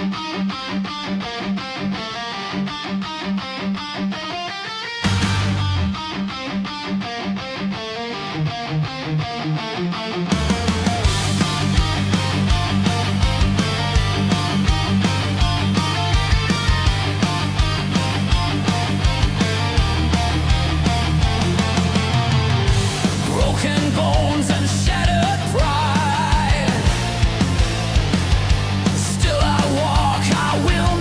Broken bones and shattered pride. Still I walk, I will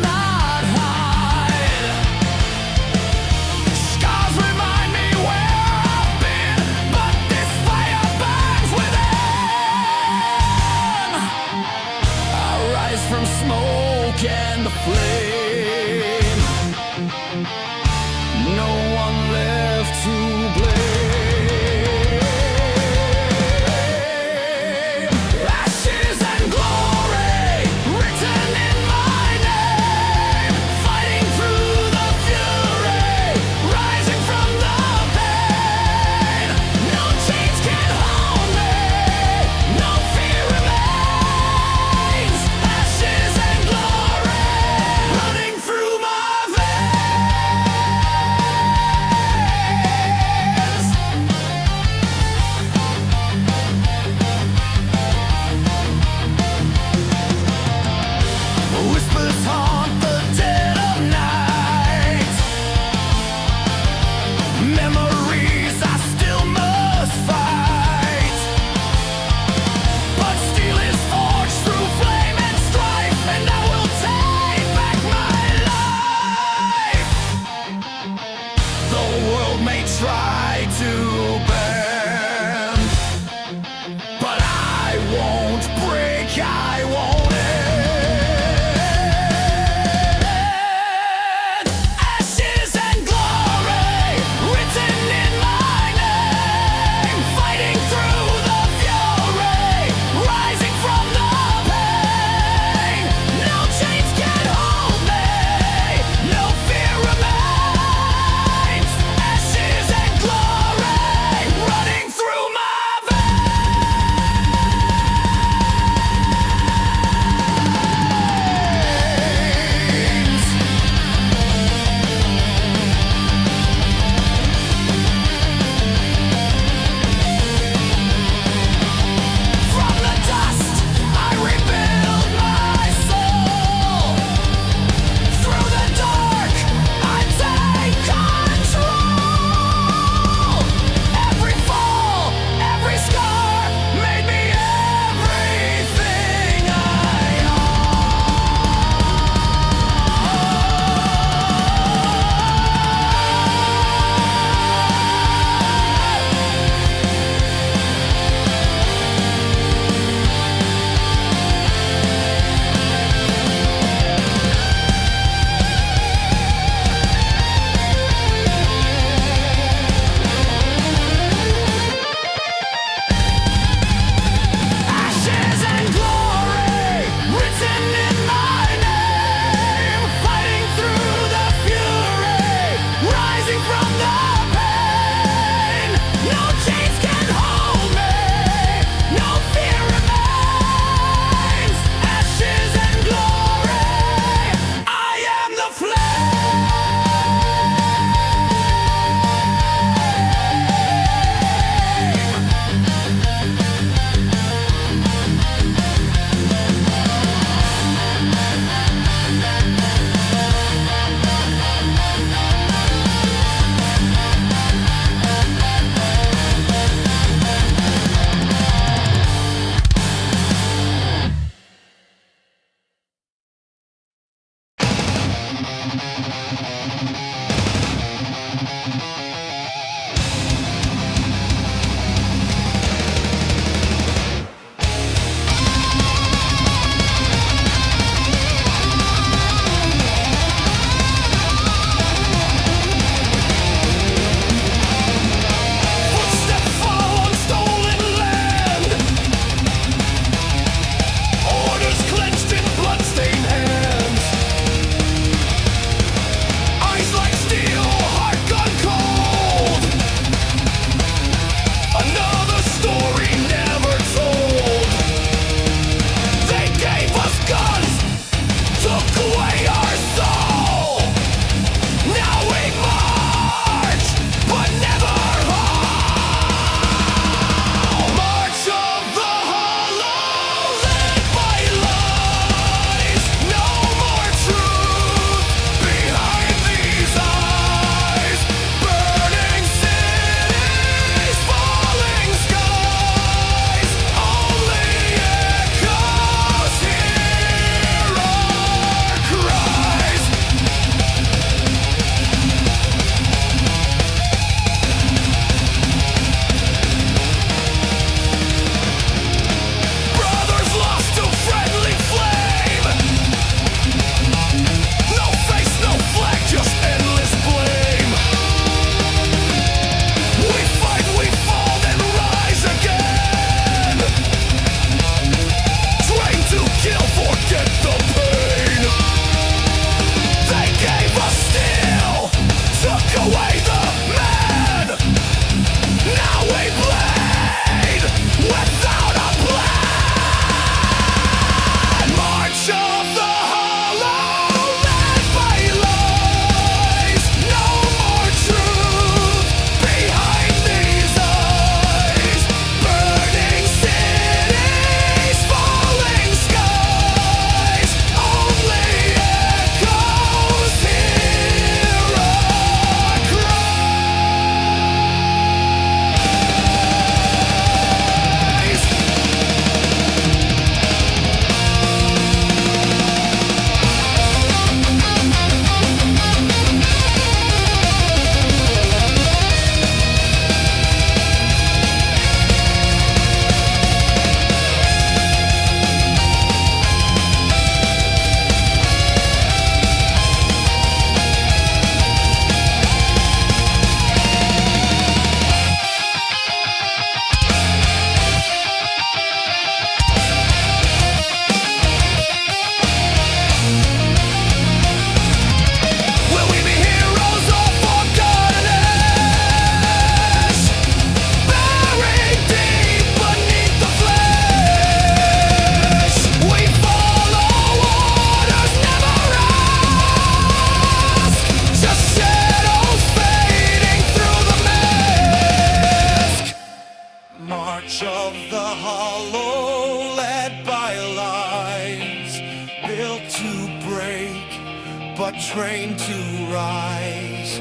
but trained to rise.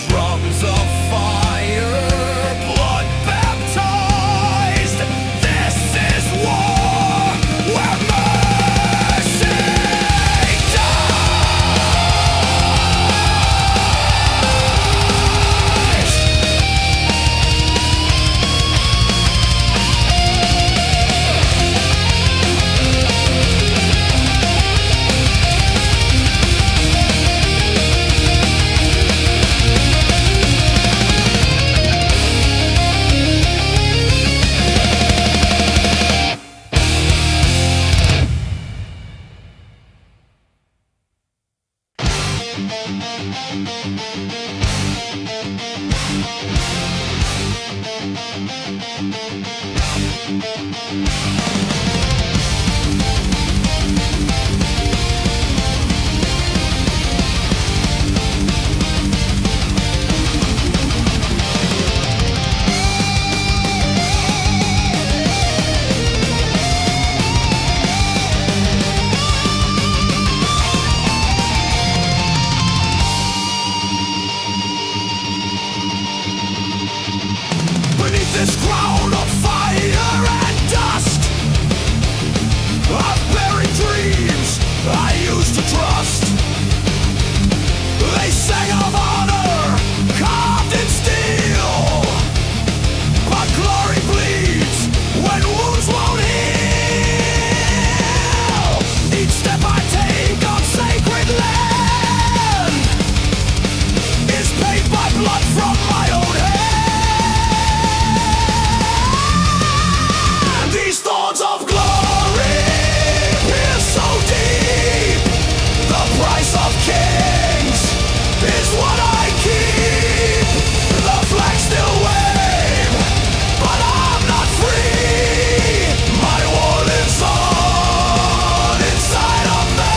Drums of fire, blood baptized. This is war where mercy dies. Beneath this crown of fire and dust, I've buried dreams I used to trust. They sang of honor carved in steel, but glory bleeds when wounds won't heal. Each step I take on sacred land is paid by blood from my own hand. These thorns of glory pierce so deep. The price of kings is what I keep. The flags still wave, but I'm not free. My war lives on inside of me.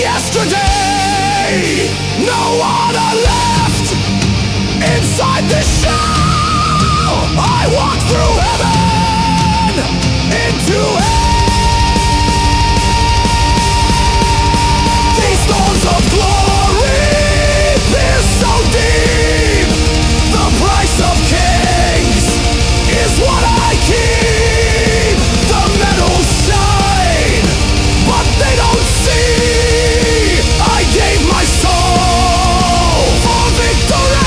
yesterday. No honor left inside this shell. I walk through heaven into hell. These thorns of glory pierce so deep. The price of kings is what I keep. The medals shine, but they don't see. I gave my soul for victory.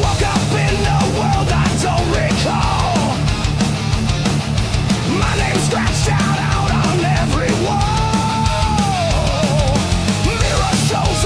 Woke up in a world I don't recall. My name scratched out on every wall. Mirror shows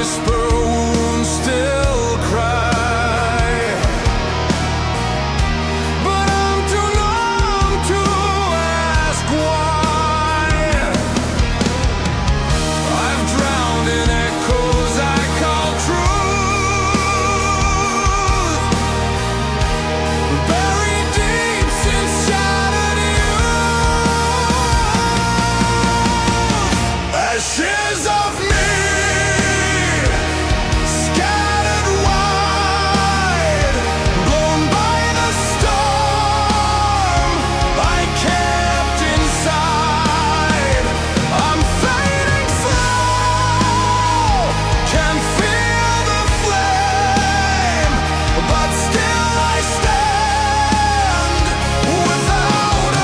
whisper wounds still cry, but I'm too numb to ask why. I've drowned in echoes I call truth, buried deep since shattered youth. Ashes of me, scattered wide, blown by the storm I kept inside. I'm fading slow, can feel the flame, but still I stand without a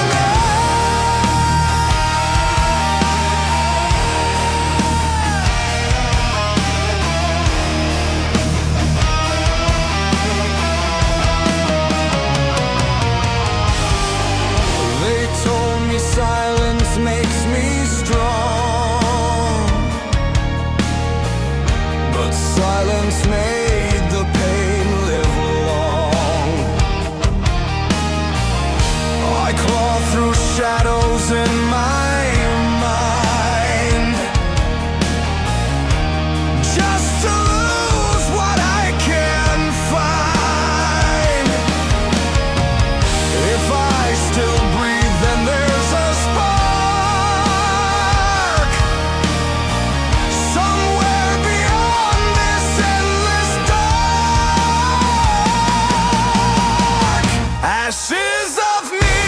They told me silence makes me strong, but silence made the pain live long. I claw through shadows in my mind, just to lose what I can find. If I still breathe, then there's a spark somewhere beyond this endless dark. Ashes of me,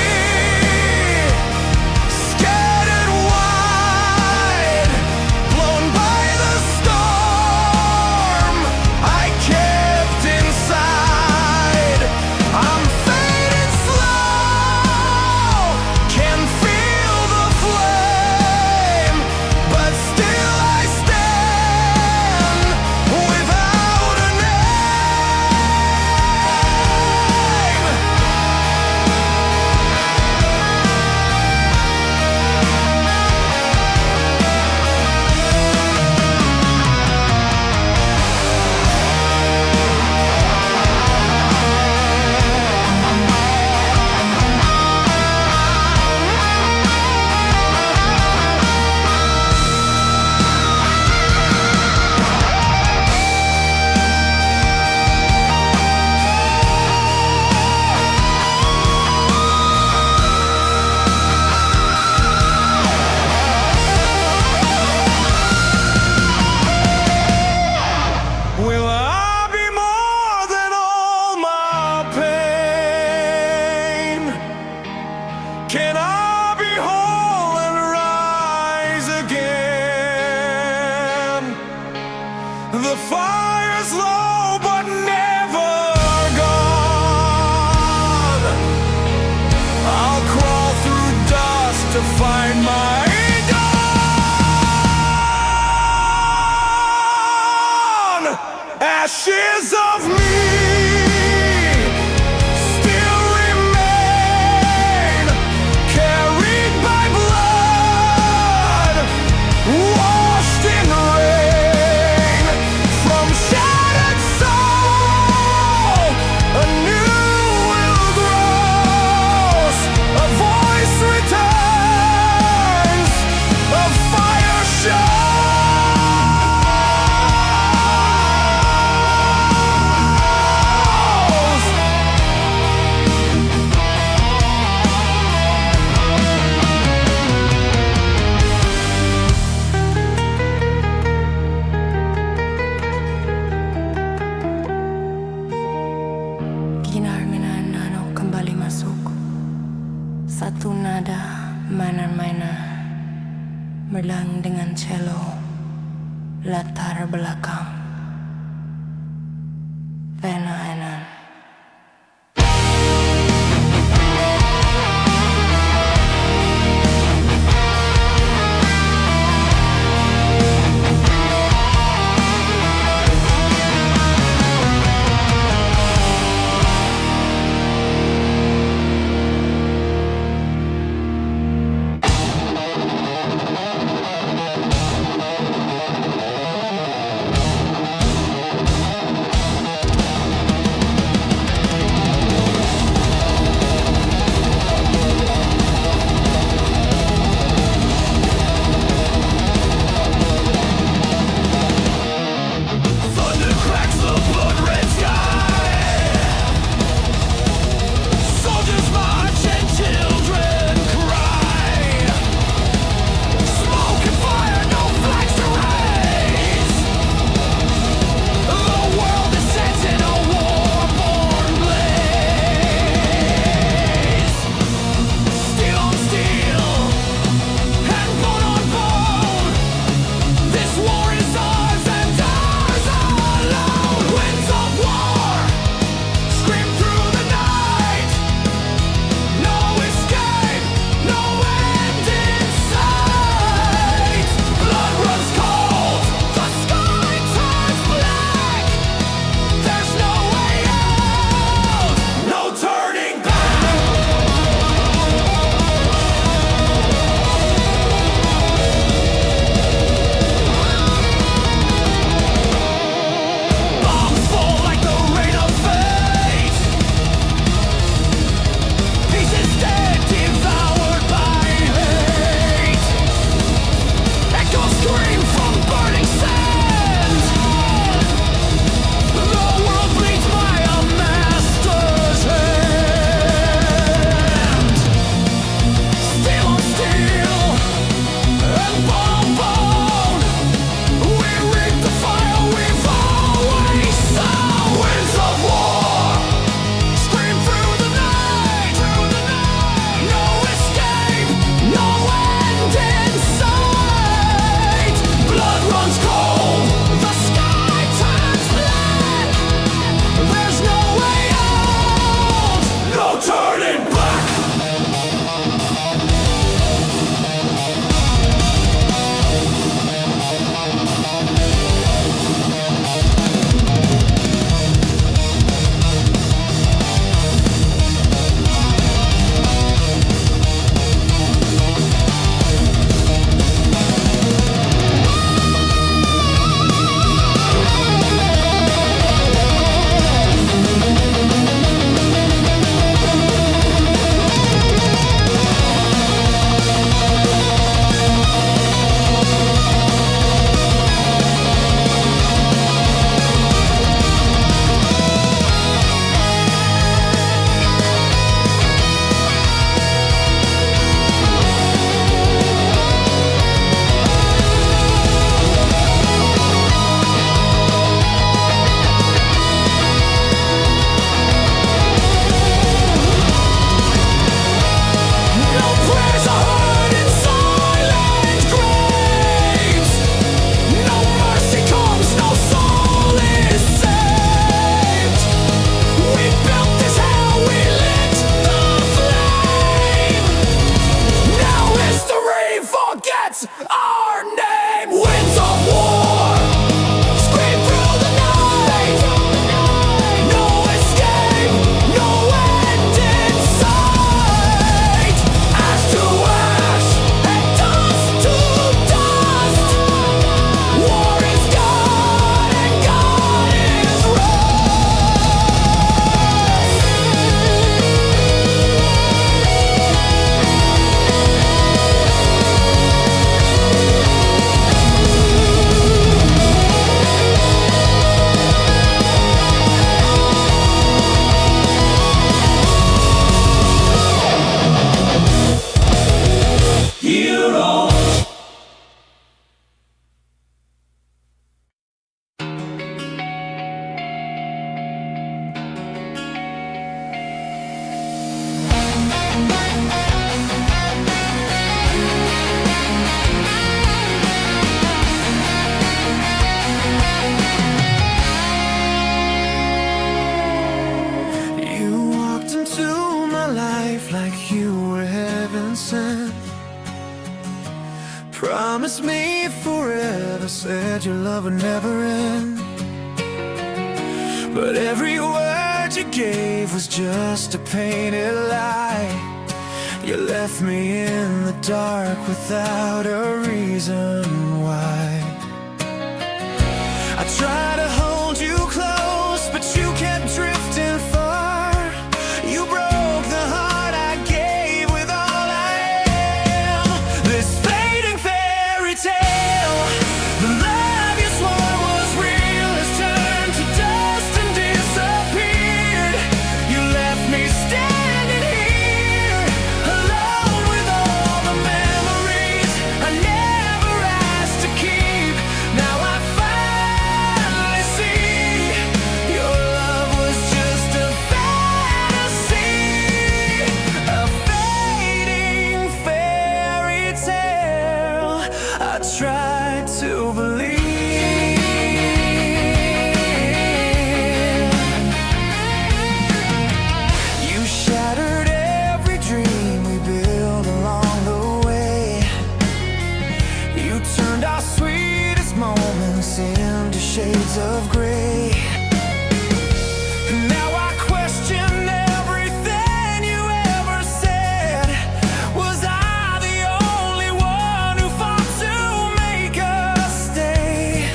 scattered wide, blown by the storm I kept inside. I'm fading slow, can feel the flame, but still I stand without a name. Will I be more than all my pain? Can I be whole and rise again? The fire's low but never gone. I'll crawl through dust to find my dawn. Ashes of me still remain, carried by blood, washed in rain. From shattered soul, a new will grows, a voice returns, a fire shows. Ginar minanano kembali masuk. Satu nada mainan mainan merlang dengan cello. Latar belakang pena-enan. promised me forever, said your love would never end. But every word you gave was just a painted lie. You left me in the dark without a reason why. I tried to hold you close, but you kept drifting far. You broke the heart I gave with all I am. This fading fairy tale, the love you swore was real, has turned to dust and disappeared. You left me standing here, alone with all the memories I never asked to keep. Now I finally see your love was just a fantasy, a fading fairy tale. I tried to believe. You shattered every dream we built along the way. You turned our sweetest moments into shades of gray. Now I question everything you ever said. Was I the only one who fought to make us stay?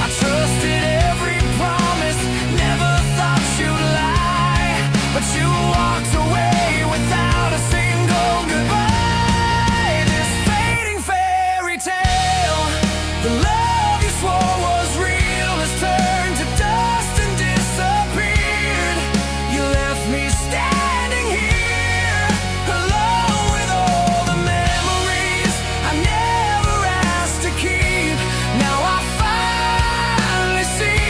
I trusted every promise, never thought you'd lie. But you walked away without a single goodbye. This fading fairy tale, the love you swore was real, has turned to dust and disappeared. You left me standing here, alone with all the memories I never asked to keep. Now I finally see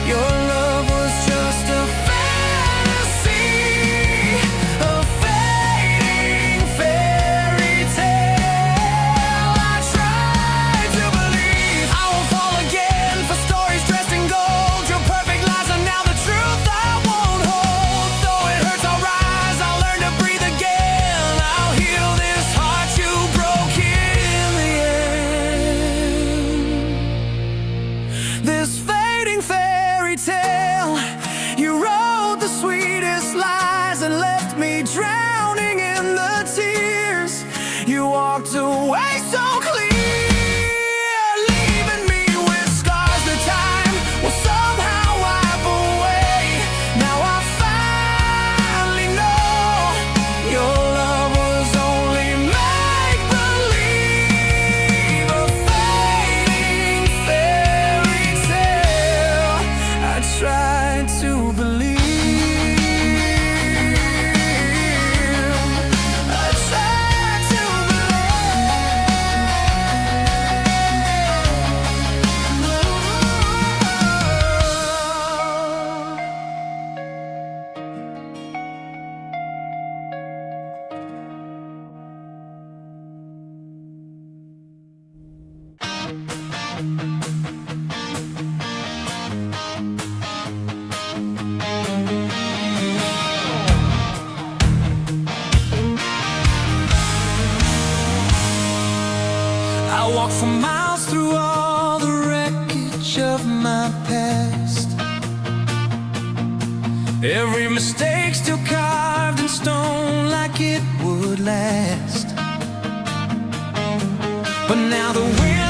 your love was just a fantasy, a fading fairy tale. I tried to believe I won't fall again for stories dressed in gold. Your perfect lies are now the truth I won't hold. Though it hurts, I'll rise, I'll learn to breathe again. I'll heal this heart you broke in the end. This fading fairy tale, you wrote the sweetest lies and left me drowning in the tears. You walked away so clear, leaving me with scars that time will somehow wipe away. Now I finally know your love was only make-believe, a fading fairy tale. I tried to believe. I tried to I walk for miles through all the wreckage of my past. Every mistake still carved in stone like it would last. But now the wind